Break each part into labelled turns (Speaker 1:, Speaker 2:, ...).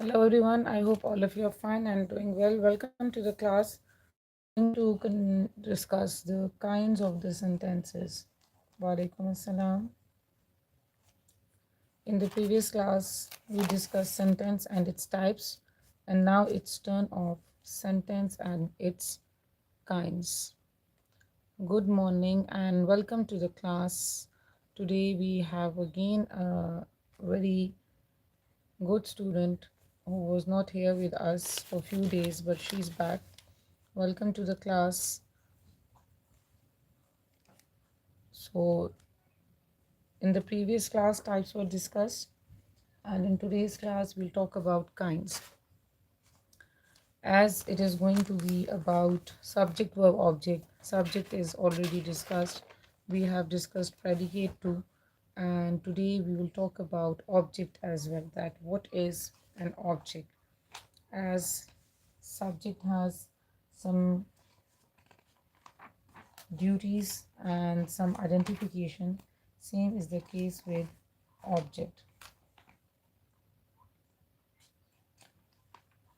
Speaker 1: Hello everyone, I hope all of you are fine and doing well. Welcome to the class. Going to discuss the kinds of the sentences. Walaikum assalam. In the previous class, we discussed sentence and its types, and now it's turn of sentence and its kinds. Good morning and welcome to the class. Today we have again a very good student who was not here with us for a few days, but she's back. Welcome to the class. So, in the previous class, types were discussed, and in today's class, we'll talk about kinds. As it is going to be about subject, verb, object, subject is already discussed. We have discussed predicate too, and today we will talk about object as well. That what is an object? As subject has some duties and some identification, same is the case with object.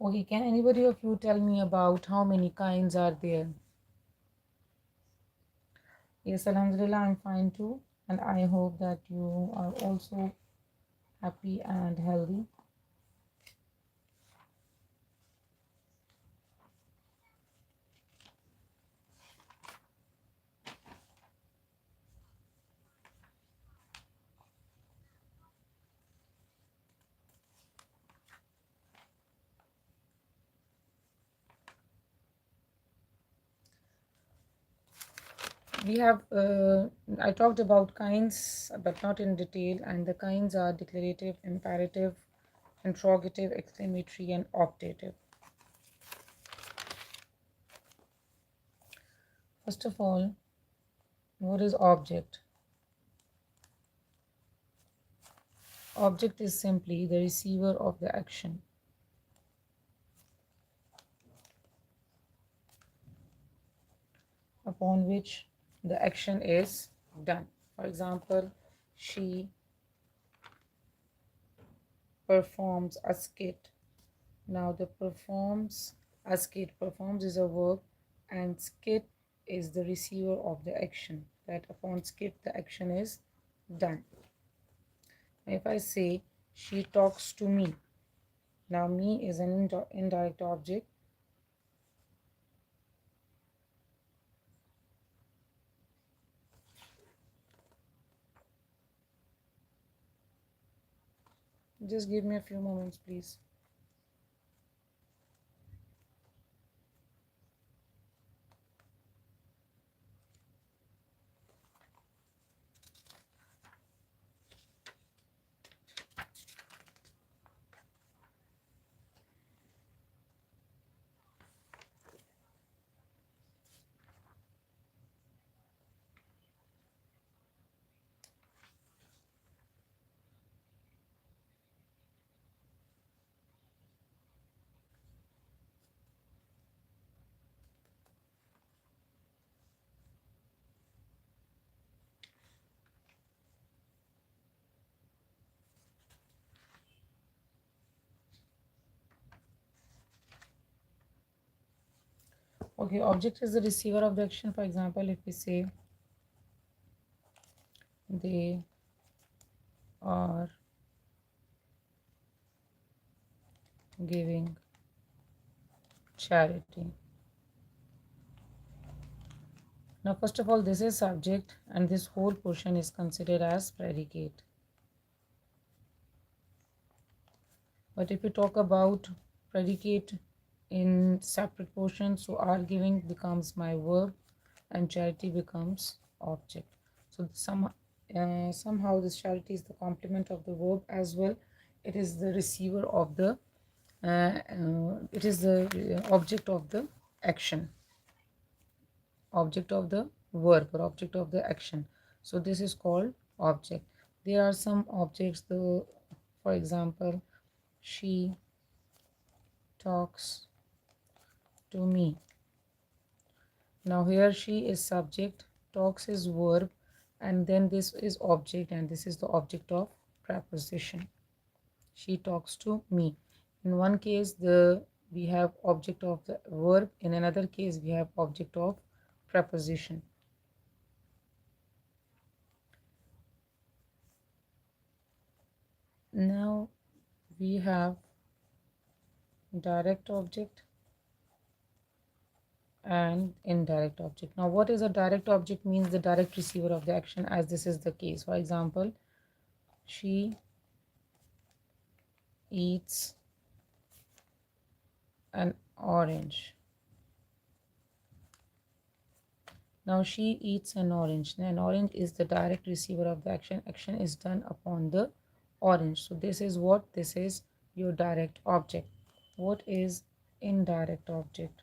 Speaker 1: Okay, can anybody of you tell me about how many kinds are there? Yes, Alhamdulillah, I'm fine too, and I hope that you are also happy and healthy. We have I talked about kinds but not in detail, and the kinds are declarative, imperative, interrogative, exclamatory, and optative. First of all, what is object? Object is simply the receiver of the action. Upon which the action is done. For example, she performs a skit. Now the performs a skit, performs is a verb, and skit is the receiver of the action. That upon skit the action is done. If I say she talks to me, now me is an indirect object. Just give me a few moments, please. Okay, object is the receiver of the action. For example, if we say they are giving charity. Now, first of all, this is subject, and this whole portion is considered as predicate. But if you talk about predicate in separate portions, so are giving becomes my verb and charity becomes object. So somehow this charity is the complement of the verb as well. It is the receiver of the it is the object of the action, object of the verb or object of the action. So this is called object. There are some objects, the for example, she talks to me. Now here she is subject, talks is verb, and then this is object, and this is the object of preposition. She talks to me. In one case, we have object of the verb. In another case, we have object of preposition. Now we have direct object and indirect object. Now, what is a direct object? Means the direct receiver of the action, as this is the case. For example, she eats an orange. Now she eats an orange. Now, an orange is the direct receiver of the action. Action is done upon the orange. So this is what? This is your direct object. What is indirect object?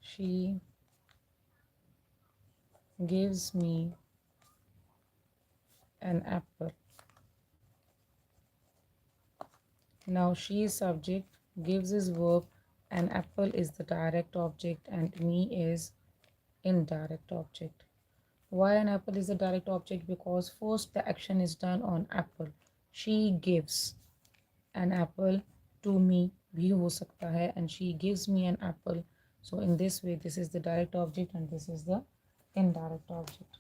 Speaker 1: She gives me an apple. Now she is subject, gives is verb, and apple is the direct object, and me is indirect object. Why an apple is a direct object? Because first the action is done on apple. She gives an apple to me, bhi ho sakta hai, and she gives me an apple. So in this way, this is the direct object and this is the indirect object.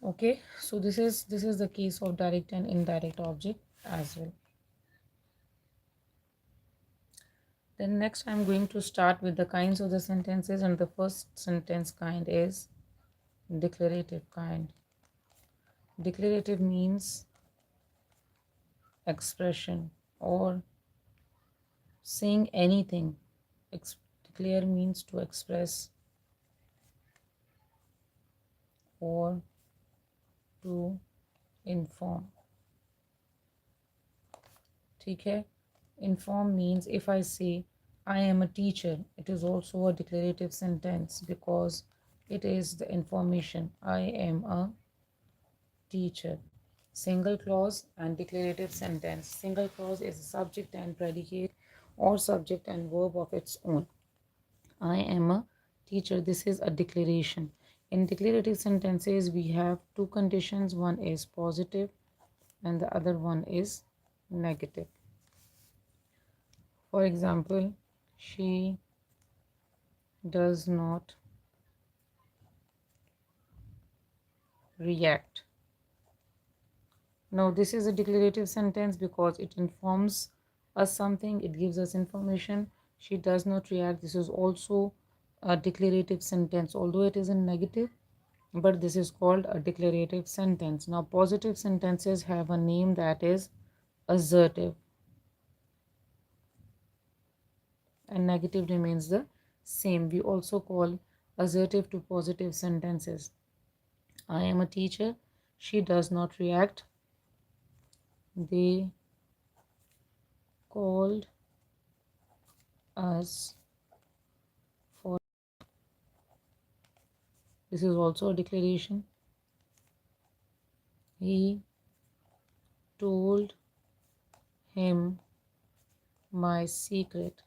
Speaker 1: Okay, so this is the case of direct and indirect object as well. Then next I'm going to start with the kinds of the sentences, and the first sentence kind is declarative kind. Declarative means expression or saying anything. Declare means to express or to inform. ठीक है? Inform means if I say I am a teacher, it is also a declarative sentence because it is the information. I am a teacher. Single clause and declarative sentence. Single clause is a subject and predicate or subject and verb of its own. I am a teacher. This is a declaration. In declarative sentences, we have two conditions. One is positive and the other one is negative. For example, she does not react. Now, this is a declarative sentence because it informs us something, it gives us information. She does not react. This is also a declarative sentence, although it is in negative, but this is called a declarative sentence. Now, positive sentences have a name that is assertive, and negative remains the same. We also call assertive to positive sentences. I am a teacher. She does not react. They called us for. This is also a declaration. He told him my secret.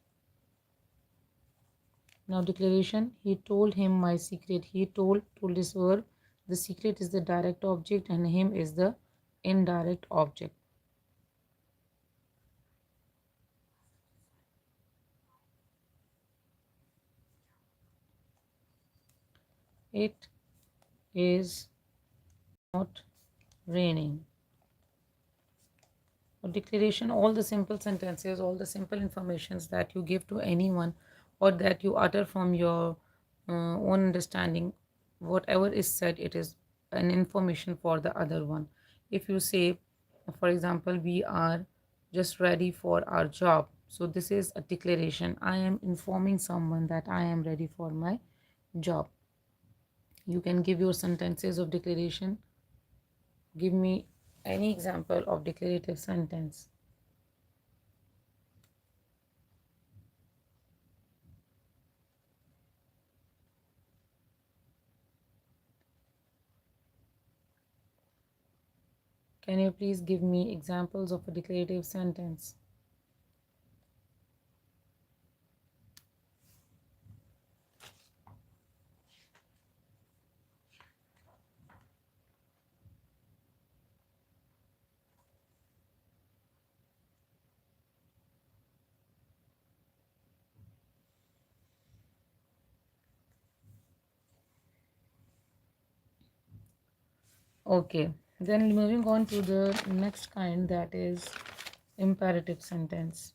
Speaker 1: Now declaration, he told him my secret. He told is verb. The secret is the direct object and him is the indirect object. It is not raining. A declaration, all the simple sentences, all the simple informations that you give to anyone or that you utter from your own understanding, whatever is said, it is an information for the other one. If you say, for example, we are just ready for our job, so this is a declaration. I am informing someone that I am ready for my job. You can give your sentences of declaration. Give me any example of declarative sentence. Can you please give me examples of a declarative sentence? Okay, then moving on to the next kind, that is imperative sentence.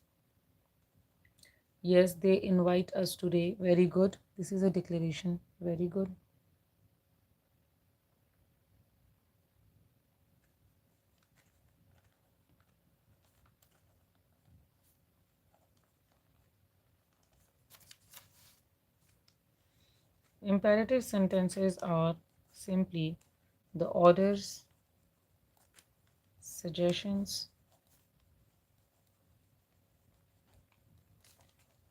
Speaker 1: Yes, they invite us today. Very good. This is a declaration. Very good. Imperative sentences are simply the orders, suggestions,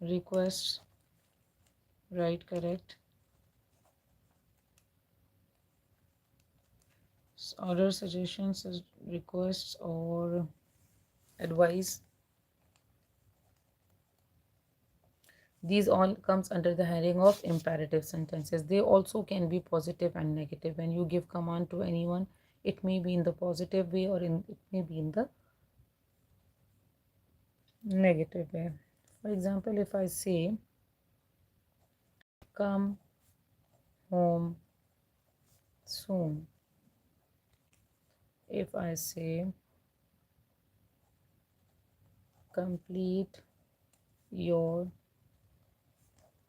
Speaker 1: requests, right, correct. Orders, suggestions, requests, or advice. These all comes under the heading of imperative sentences. They also can be positive and negative. When you give command to anyone, it may be in the positive way or it may be in the negative way. For example, if I say, come home soon. If I say, complete your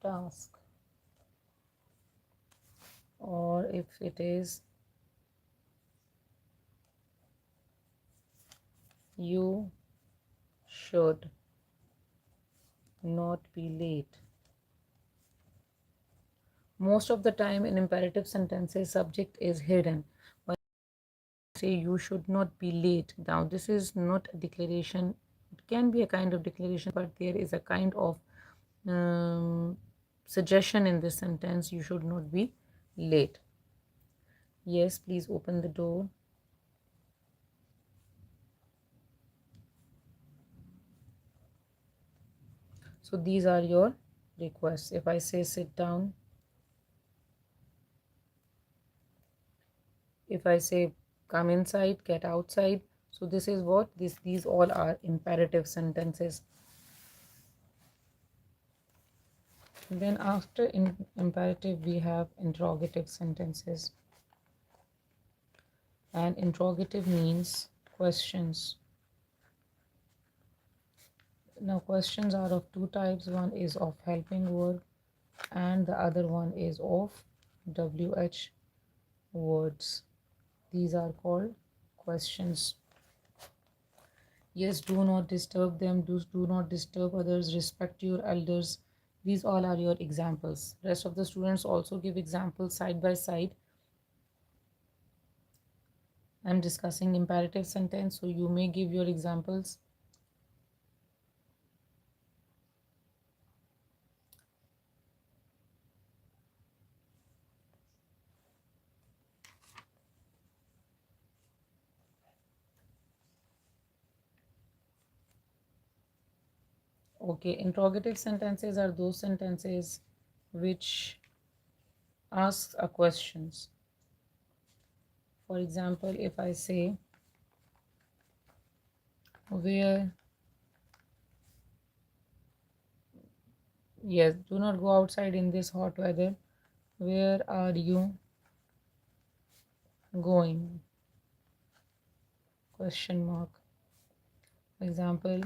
Speaker 1: task. Or if it is, you should not be late. Most of the time in imperative sentences, subject is hidden. But say you should not be late. Now this is not a declaration. It can be a kind of declaration, but there is a kind of suggestion in this sentence. You should not be late. Yes, please open the door. So these are your requests. If I say sit down, if I say come inside, get outside, so this is what these all are imperative sentences. Then after imperative we have interrogative sentences, and interrogative means questions. Now questions are of two types. One is of helping word and the other one is of WH words. These are called questions. Yes, do not disturb them, do not disturb others, respect your elders. These all are your examples. Rest of the students also give examples side by side. I'm discussing imperative sentence, so you may give your examples. Okay, interrogative sentences are those sentences which ask a questions. For example, if I say, where, yes, do not go outside in this hot weather. Where are you going? Question mark. For example,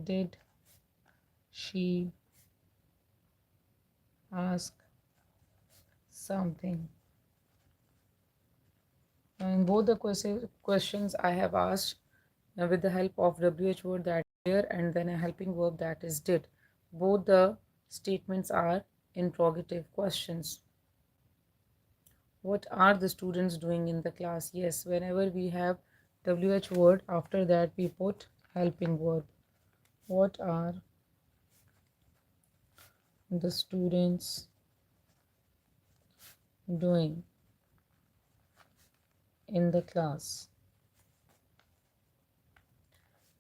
Speaker 1: did she ask something? In both the questions I have asked with the help of WH word, that where, and then a helping verb, that is did. Both the statements are interrogative questions. What are the students doing in the class? Yes, whenever we have WH word, after that we put helping verb. What are the students doing in the class?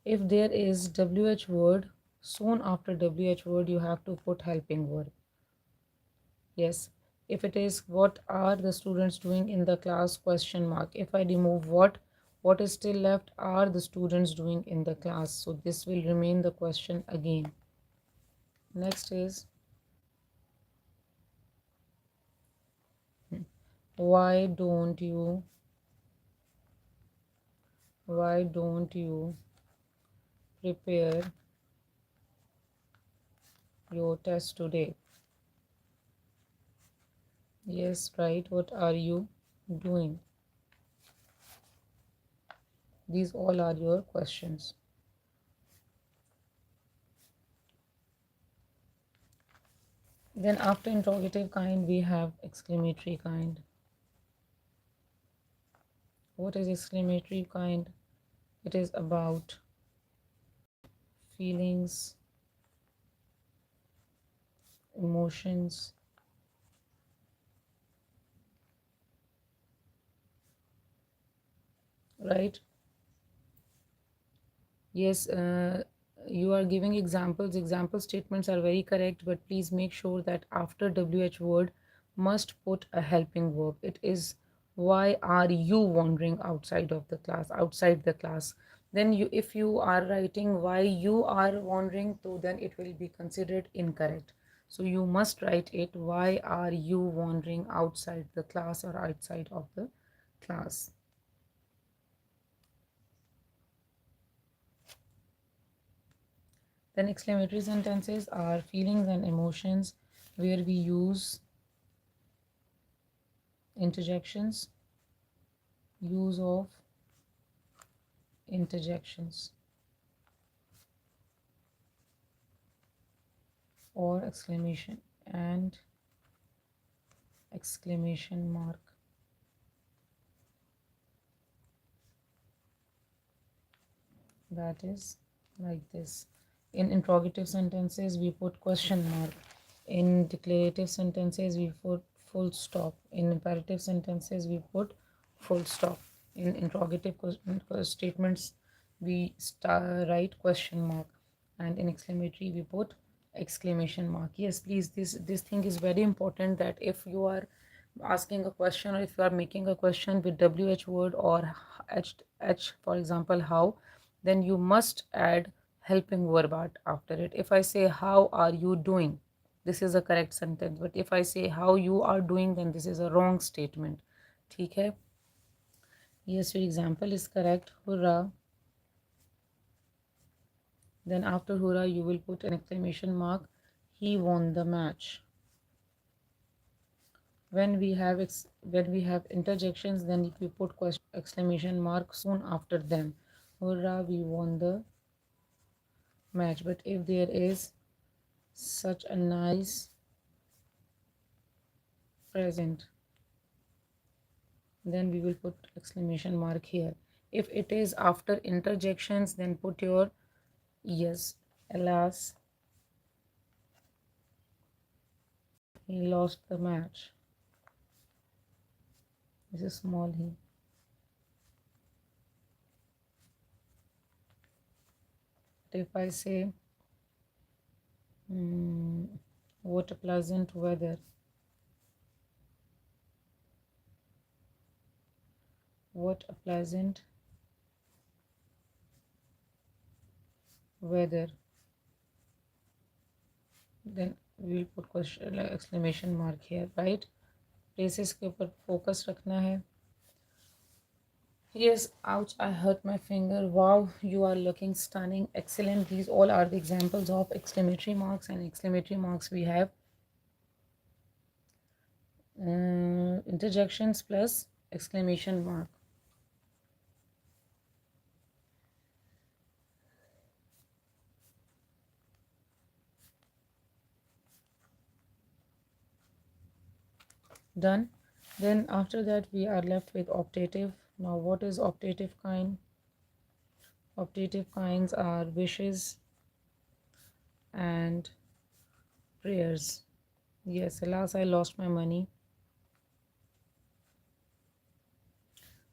Speaker 1: If there is WH word, soon after WH word you have to put helping verb. Yes. If it is what are the students doing in the class, question mark. If I remove what is still left, are the students doing in the class? So this will remain the question again. Next is why don't you prepare your test today? Yes, right. What are you doing? These all are your questions. Then after interrogative kind, we have exclamatory kind. What is exclamatory kind? It is about feelings, emotions, right? Yes, you are giving examples. Example statements are very correct, but please make sure that after WH word must put a helping verb. It is why are you wandering outside of the class, outside the class? Then you, if you are writing why you are wandering, so then it will be considered incorrect. So you must write it why are you wandering outside the class or outside of the class. Then exclamatory sentences are feelings and emotions where we use interjections, use of interjections or exclamation and exclamation mark. That is like this. In interrogative sentences, we put question mark. In declarative sentences, we put full stop. In imperative sentences, we put full stop. In interrogative statements, we write question mark. And in exclamatory, we put exclamation mark. Yes, please, this thing is very important, that if you are asking a question or if you are making a question with WH word or H, for example, how, then you must add helping verb after it. If I say how are you doing, this is a correct sentence, but if I say how you are doing, then this is a wrong statement. ठीक है? Yes, your example is correct. Hurrah. Then after hurrah you will put an exclamation mark. He won the match. When we have interjections, then if you put question exclamation mark soon after them. Hurrah, we won the match. But if there is such a nice present, then we will put exclamation mark here. If it is after interjections, then put your yes. Alas, he lost the match. This is small he. If I say what a pleasant weather, what a pleasant weather, then we will put question exclamation mark here, right? Places के ऊपर focus रखना है. Yes, ouch, I hurt my finger. Wow, you are looking stunning. Excellent. These all are the examples of exclamatory marks, and exclamatory marks we have interjections plus exclamation mark. Done. Then after that we are left with optative. Now what is optative kind? Optative kinds are wishes and prayers. Yes, alas, I lost my money.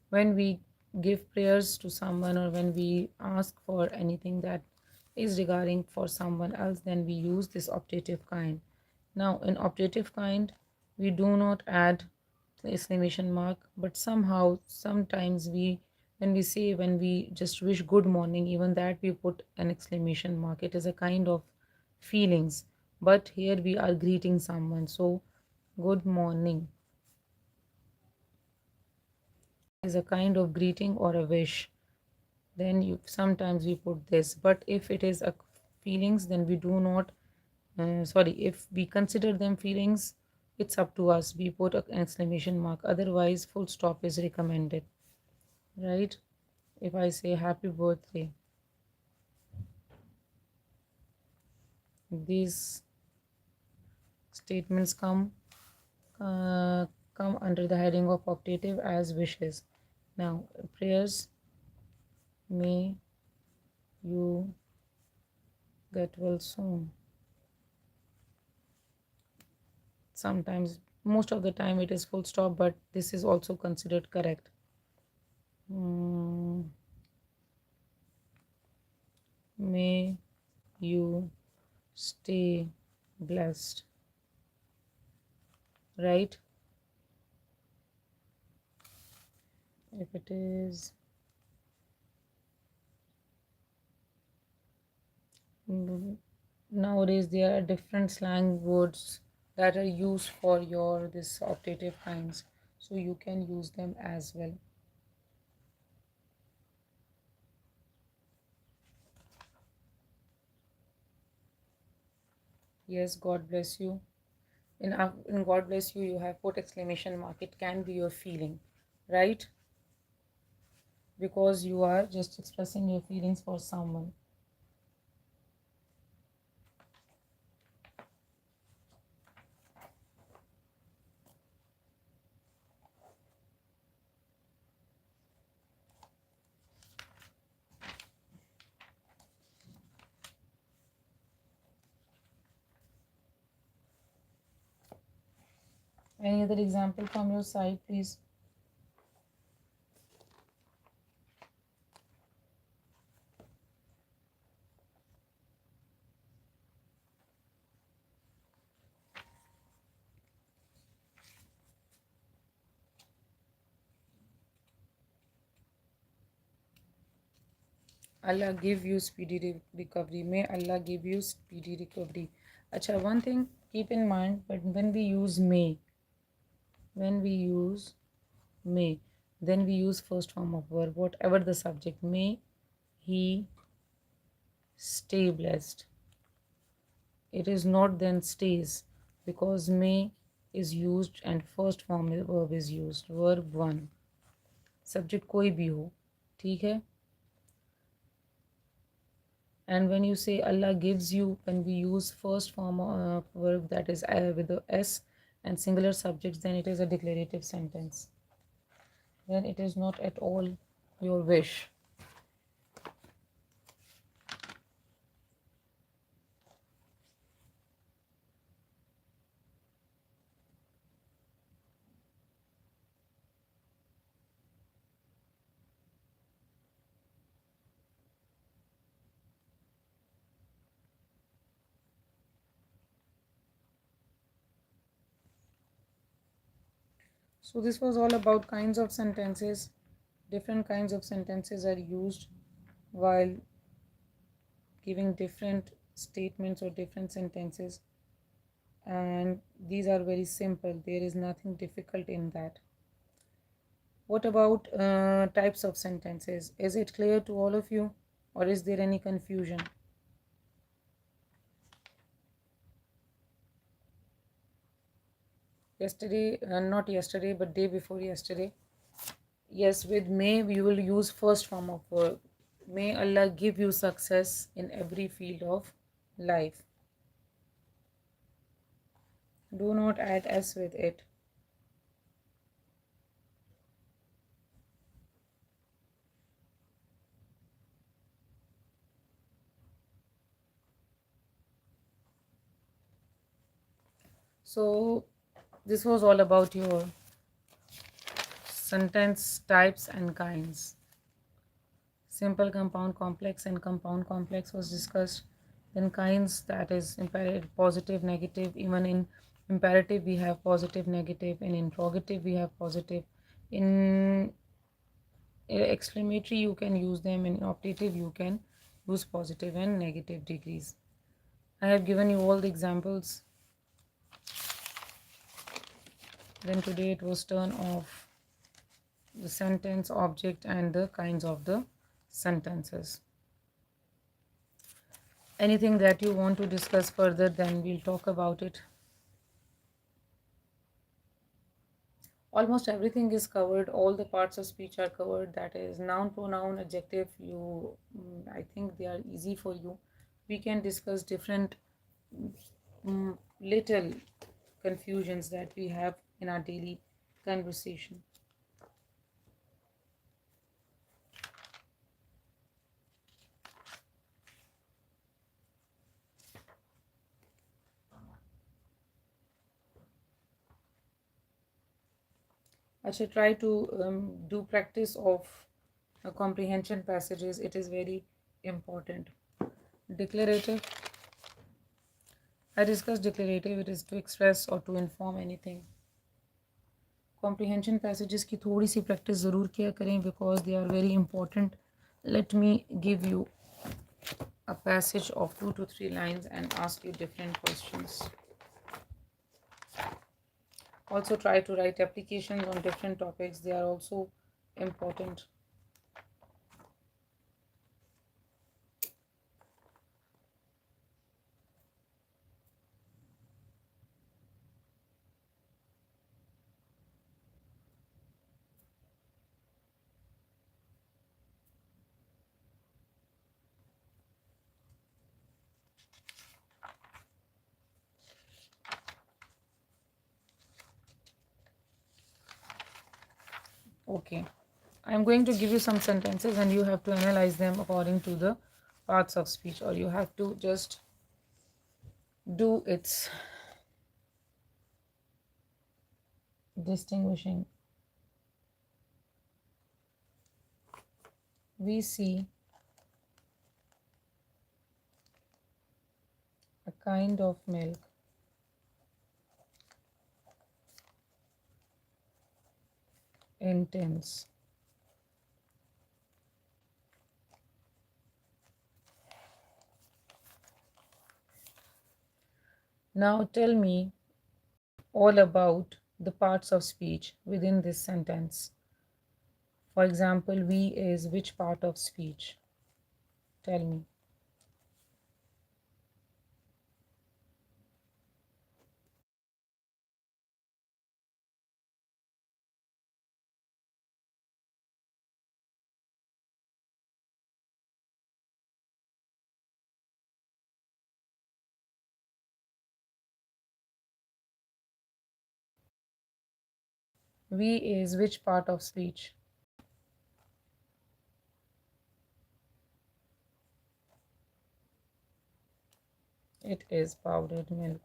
Speaker 1: When we give prayers to someone, or when we ask for anything that is regarding for someone else, then we use this optative kind. Now in optative kind, we do not add the exclamation mark, but somehow sometimes when we just wish good morning, even that we put an exclamation mark. It is a kind of feelings, but here we are greeting someone, so good morning is a kind of greeting or a wish. Then you sometimes we put this, but if it is a feelings, then we do not, sorry, if we consider them feelings, it's up to us, we put an exclamation mark, otherwise full stop is recommended, right? If I say happy birthday, these statements uh, come under the heading of optative as wishes. Now prayers, may you get well soon. Sometimes, most of the time it is full stop, but this is also considered correct. Mm, may you stay blessed, right? If it is nowadays, there are different slang words that are used for your this optative kinds, so you can use them as well. Yes, God bless you. In God bless you, you have put exclamation mark. It can be your feeling, right? Because you are just expressing your feelings for someone. Any other example from your side, please? Allah give you speedy recovery. May Allah give you speedy recovery. Acha, one thing keep in mind, but when we use may, then we use first form of verb, whatever the subject. May he stay blessed. It is not then stays, because may is used and first form verb is used. Verb 1, subject कोई भी हो, ठीक है? And when you say Allah gives you, when we use first form of verb that is with the s and singular subjects, then it is a declarative sentence. Then it is not at all your wish. So this was all about kinds of sentences. Different kinds of sentences are used while giving different statements or different sentences, and these are very simple. There is nothing difficult in that. What about types of sentences? Is it clear to all of you, or is there any confusion? Yesterday, not yesterday, but day before yesterday. Yes, with may we will use first form of verb. May Allah give you success in every field of life. Do not add s with it. So this was all about your sentence types and kinds. Simple, compound, complex, and compound complex was discussed. Then kinds, that is imperative, positive, negative. Even in imperative we have positive, negative. In interrogative we have positive. In exclamatory you can use them. In optative you can use positive and negative degrees. I have given you all the examples. Then today it was turn of the sentence, object, and the kinds of the sentences. Anything that you want to discuss further, then we'll talk about it. Almost everything is covered. All the parts of speech are covered. That is noun, pronoun, adjective. I think they are easy for you. We can discuss different little confusions that we have in our daily conversation. I should try to do practice of comprehension passages. It is very important. Declarative. I discussed declarative. It is to express or to inform anything. Comprehension passages की थोड़ी सी practice ज़रूर किया करें because they are very important. Let me give you a passage of 2 to 3 lines and ask you different questions. Also try to write applications on different topics. They are also important. Okay, I'm going to give you some sentences and you have to analyze them according to the parts of speech, or you have to just do its distinguishing. We see a kind of milk in tins. Now tell me all about the parts of speech within this sentence. For example, we is which part of speech? Tell me. We is which part of speech? It is powdered milk.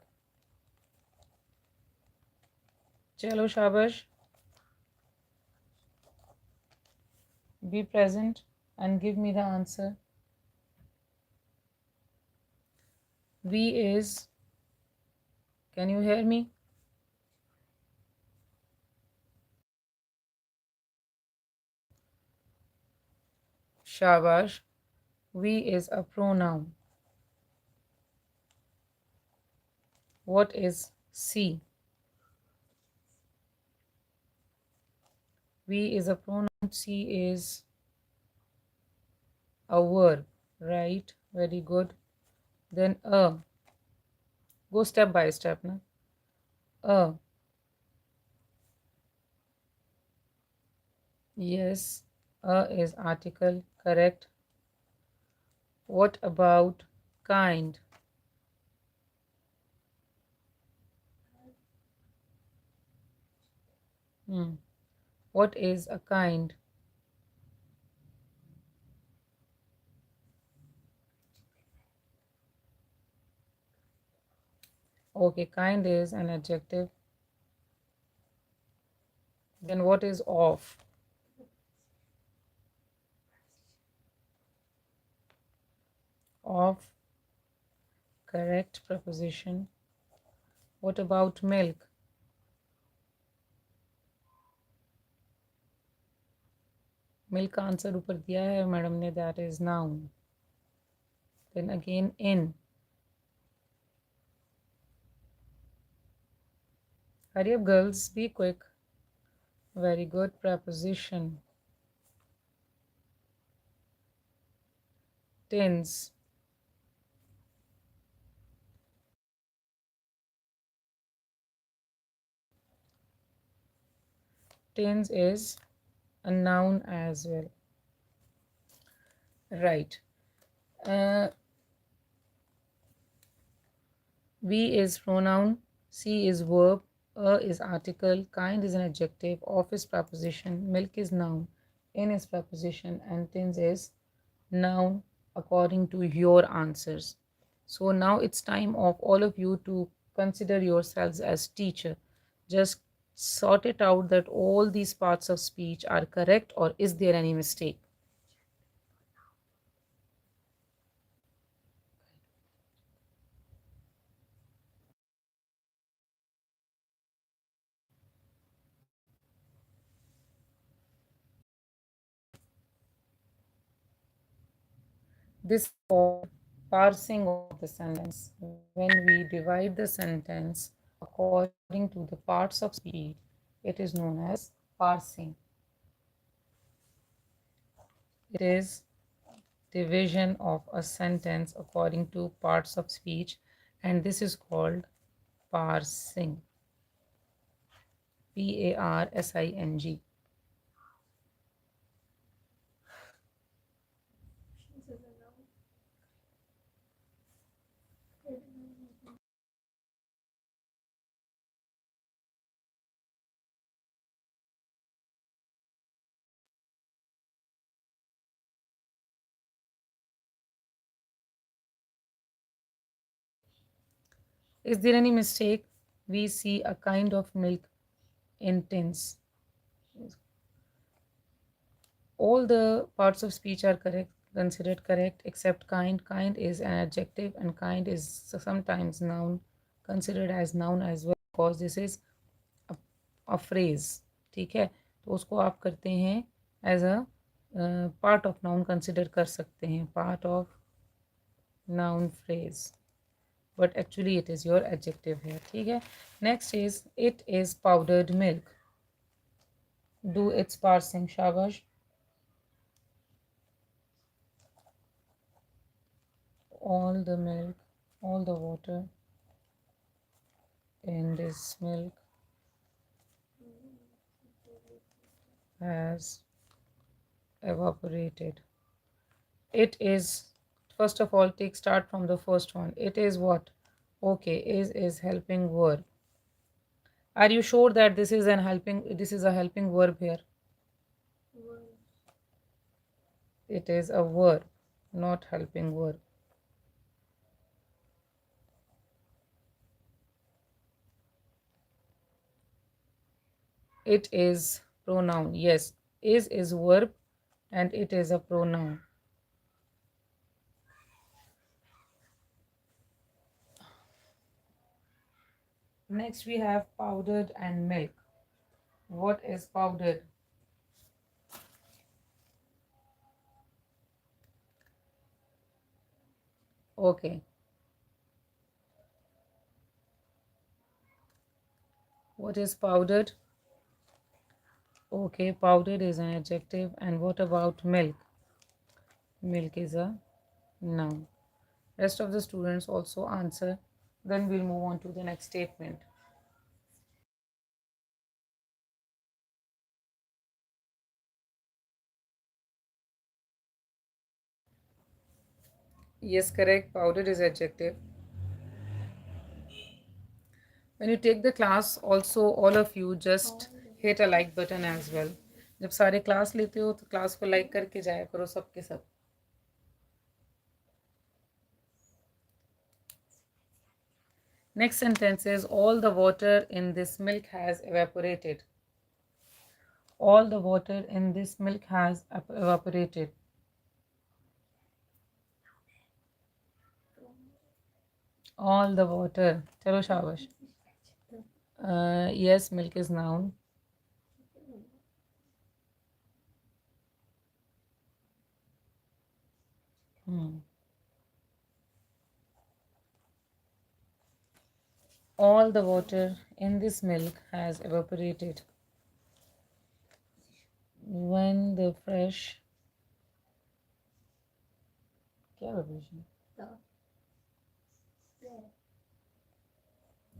Speaker 1: Chalo shabash. Be present and give me the answer. We is, can you hear me? Shabash. We is a pronoun. What is see? We is a pronoun. See is a verb, right? Very good. Then go step by step now. Yes, is article, correct. What about kind? What is a kind? Okay, kind is an adjective. Then what is of? of correct preposition. What about milk? Milk का answer ऊपर दिया है madam ने, that is noun. Then again in. Hurry up girls, be quick. Very good, preposition. Tins. Tins is a noun as well. Right. V is pronoun, C is verb, A is article, kind is an adjective, of is preposition, milk is noun, in is preposition, and tins is noun according to your answers. So now it's time of all of you to consider yourselves as teacher. Just sort it out that all these parts of speech are correct, or is there any mistake? This is called parsing of the sentence. When we divide the sentence according to the parts of speech, it is known as parsing. It is division of a sentence according to parts of speech, and this is called parsing. Parsing. Is there any mistake? We see a kind of milk in tins. All the parts of speech are correct, considered correct, except kind. Kind is an adjective, and kind is sometimes noun, considered as noun as well, because this is a phrase. ठीक है, तो उसको आप करते हैं as a part of noun consider कर सकते हैं, part of noun phrase, but actually it is your adjective here. ठीक है, next is it is powdered milk. Do its parsing, shabash. All the milk, all the water in this milk has evaporated. It is, first of all, take start from the first one. It is what? Okay, is helping verb. Are you sure that this is a helping verb here? It is a verb, not helping verb. It is pronoun. Yes, is verb and it is a pronoun. Next we have powdered and milk. What is powdered? Okay. What is powdered? Okay, powdered is an adjective. And what about milk? Milk is a noun. Rest of the students also answer. Then we'll move on to the next statement. Yes, correct. Powdered is adjective. When you take the class, also all of you just hit a like button as well. जब सारे class लेते हो तो class को like करके जाया करो सबके सब. Next sentence is all the water in this milk has evaporated. All the water in this milk has evaporated. All the water. Chalo shabash. Yes, milk is noun. Hmm. All the water in this milk has evaporated when the fresh. क्या evaporation?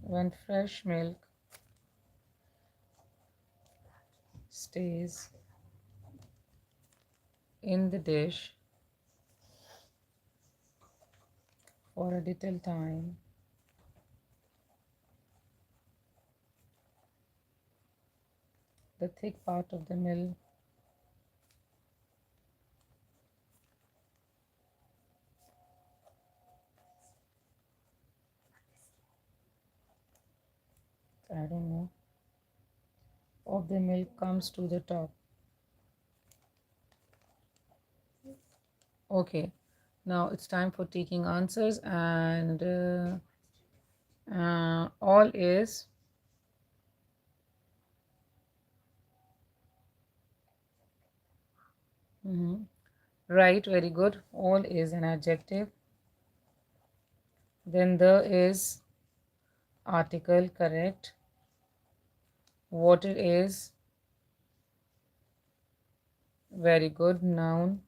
Speaker 1: When fresh milk stays in the dish for a little time, the thick part of the milk I don't know of the milk comes to the top. Okay, now it's time for taking answers, and all is right. Very good. All is an adjective. Then the is article, correct. Water is very good, noun.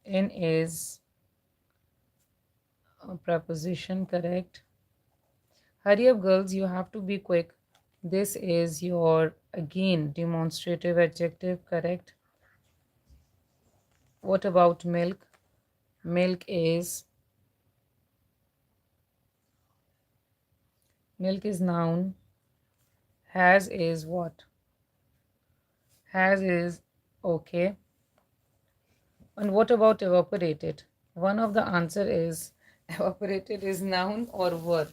Speaker 1: In is a preposition, correct. Hurry up, girls, you have to be quick. This is your again demonstrative adjective, correct. What about milk? Milk is noun. Has is what? Has is okay. And what about evaporated? One of the answer is evaporated is noun or verb.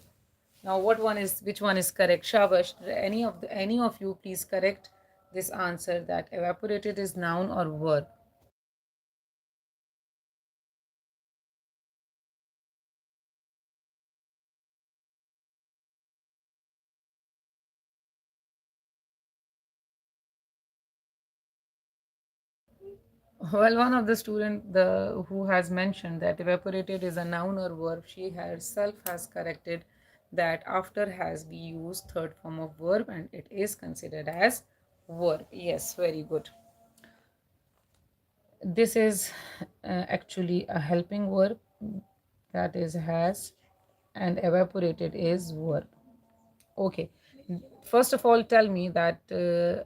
Speaker 1: Now which one is correct? Shabash. Any of you please correct this answer that evaporated is noun or verb. Well, one of the student who has mentioned that evaporated is a noun or verb, she herself has corrected that after has we use third form of verb and it is considered as verb. Yes, very good. This is actually a helping verb, that is has, and evaporated is verb. Okay, first of all tell me that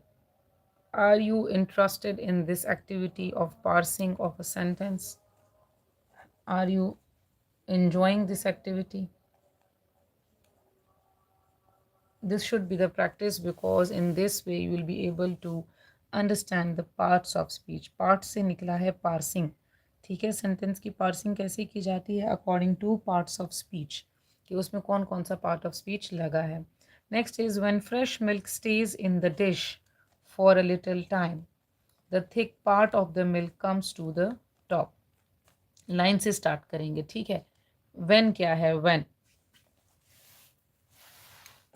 Speaker 1: are you interested in this activity of parsing of a sentence? Are you enjoying this activity? This should be the practice because in this way you will be able to understand the parts of speech. Part से निकला है parsing. ठीक है, sentence की parsing कैसे की जाती है according two parts of speech, कि उसमें कौन कौन सा पार्ट ऑफ स्पीच लगा है. Next is when fresh milk stage in the dish for a little time, the thick part of the milk comes to the top. Line से start करेंगे, ठीक है. व्हेन क्या है? व्हेन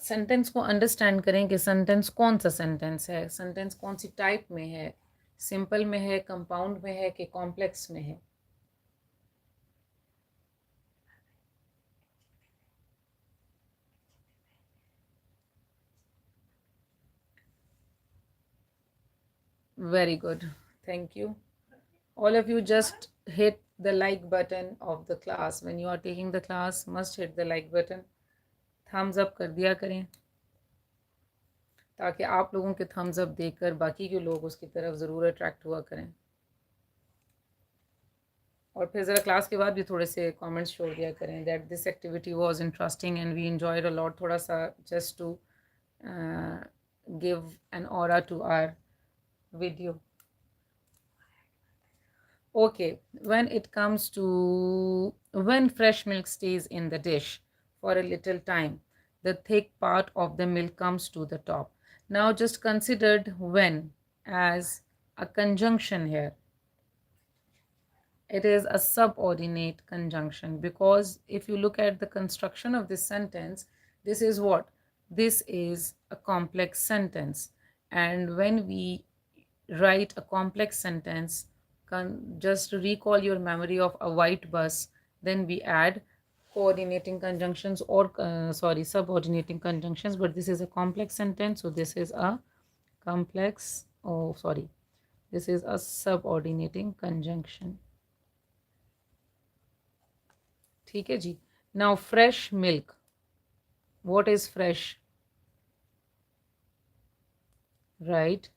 Speaker 1: सेंटेंस को understand करें कि सेंटेंस कौन सा सेंटेंस है, सेंटेंस कौन सी टाइप में है, सिंपल में है, कंपाउंड में है कि कॉम्प्लेक्स में है. Very good. Thank you. All of you just hit the like button of the class. When you are taking the class, must hit the like button. Thumbs up कर दिया करें ताकि आप लोगों के थम्स अप देखकर बाकी के लोग उसकी तरफ ज़रूर अट्रैक्ट हुआ करें. और फिर ज़रा क्लास के बाद भी थोड़े से कमेंट्स छोड़ दिया करें that this activity was interesting and we enjoyed a lot, थोड़ा सा just to give an aura to our video. Okay, when it comes to when fresh milk stays in the dish for a little time, the thick part of the milk comes to the top. Now just considered when as a conjunction here. It is a subordinate conjunction, because if you look at the construction of this sentence, this is what? This is a complex sentence. And when we write a complex sentence, just recall your memory of a white bus, then we add coordinating conjunctions or subordinating conjunctions. But this is a complex sentence, so this is a complex, this is a subordinating conjunction. ठीक है जी. Now fresh milk. What is fresh? Right.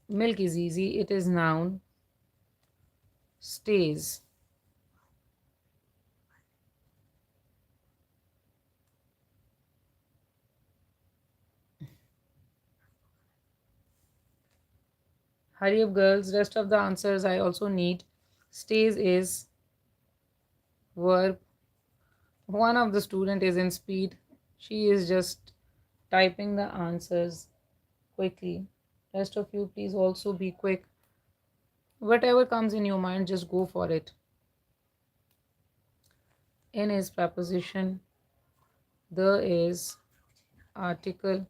Speaker 1: Milk is easy. It is noun. Stays. Hurry up, girls. Rest of the answers I also need. Stays is verb. One of the student is in speed. She is just typing the answers quickly. Rest of you, please also be quick. Whatever comes in your mind, just go for it. In is preposition. The is article.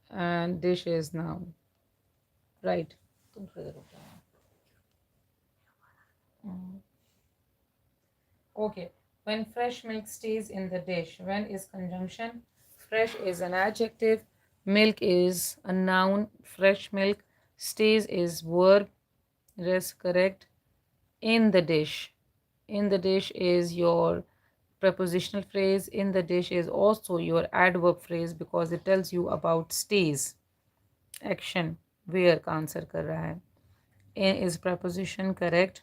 Speaker 1: And dish is noun. Right. Okay. When fresh milk stays in the dish. When is conjunction. Fresh is an adjective. Milk is a noun. Fresh milk. Stays is verb. Rest correct. In the dish. In the dish is your prepositional phrase. In the dish is also your adverb phrase, because it tells you about stays. Action. Where का answer कर रहा है. In is preposition, correct.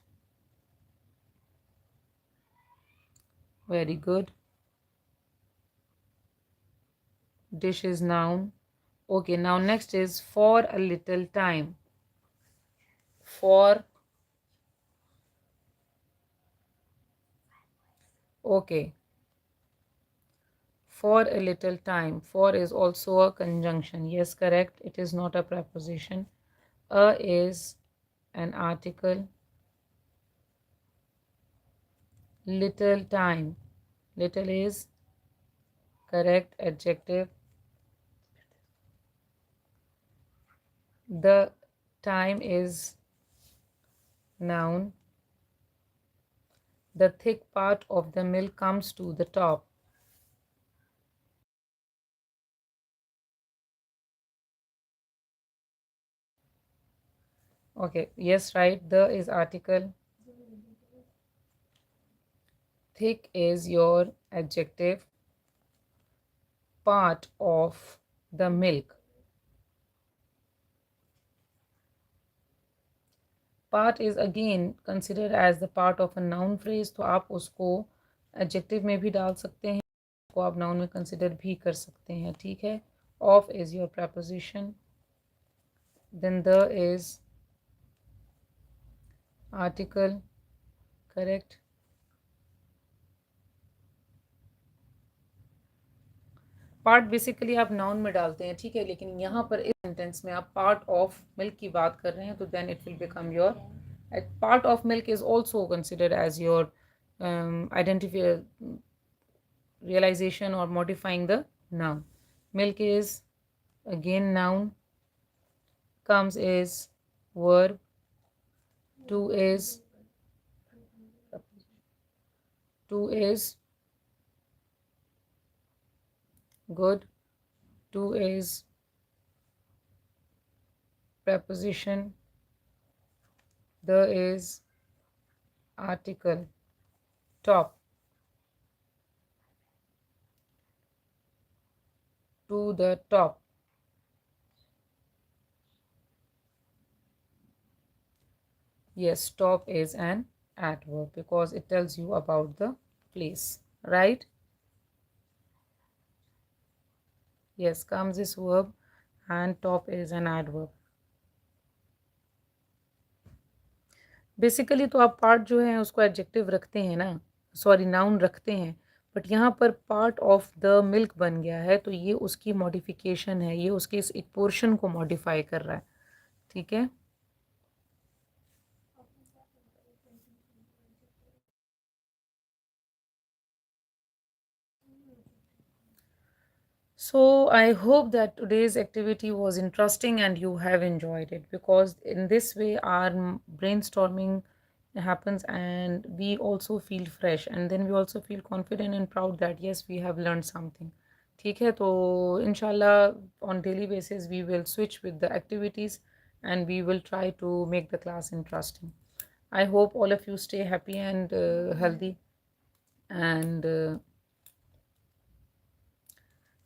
Speaker 1: Very good. Dish is noun. Okay, now next is for a little time. For. Okay. For a little time. For is also a conjunction. Yes, correct. It is not a preposition. A is an article. Little time. Little is correct adjective. The time is noun. The thick part of the milk comes to the top. Okay, yes, right. The is article. Thick is your adjective. Part of the milk. Part is again considered as the part of a noun phrase, तो आप उसको adjective में भी डाल सकते हैं, उसको आप noun में consider भी कर सकते हैं. ठीक है. Of is your preposition. Then the is article. Correct. Part basically आप नाउन में डालते हैं, ठीक है, लेकिन यहाँ पर इस सेंटेंस में आप पार्ट ऑफ मिल्क की बात कर रहे हैं, तो then it will become your part of milk is also considered as your identify realization or modifying the noun. Milk is again noun. Comes is verb. To is good. To is preposition. The is article. Top. To the top. Yes, top is an adverb because it tells you about the place, right? Yes, comes is verb and top is an adverb. Basically तो आप part जो है उसको adjective रखते हैं ना, sorry noun रखते हैं, बट यहाँ पर पार्ट ऑफ द मिल्क बन गया है, तो ये उसकी मॉडिफिकेशन है, ये उसके इस एक पोर्शन को मॉडिफाई कर रहा है. ठीक है. So I hope that today's activity was interesting and you have enjoyed it, because in this way our brainstorming happens and we also feel fresh, and then we also feel confident and proud that yes, we have learned something. ठीक है, तो inshallah on daily basis we will switch with the activities and we will try to make the class interesting. I hope all of you stay happy and healthy, and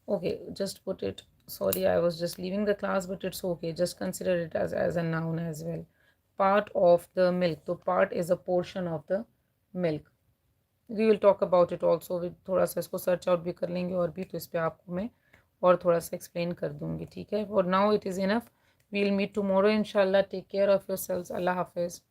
Speaker 1: okay, just put it. Sorry, I was just leaving the class, but it's okay. Just consider it as a noun as well. Part of the milk. So part is a portion of the milk. We will talk about it also. with थोड़ा सा इसको search out भी कर लेंगे और भी, तो इस पे आपको मैं और थोड़ा सा explain कर दूंगी, ठीक है? For now it is enough. We'll meet tomorrow inshallah. Take care of yourselves. Allah Hafiz.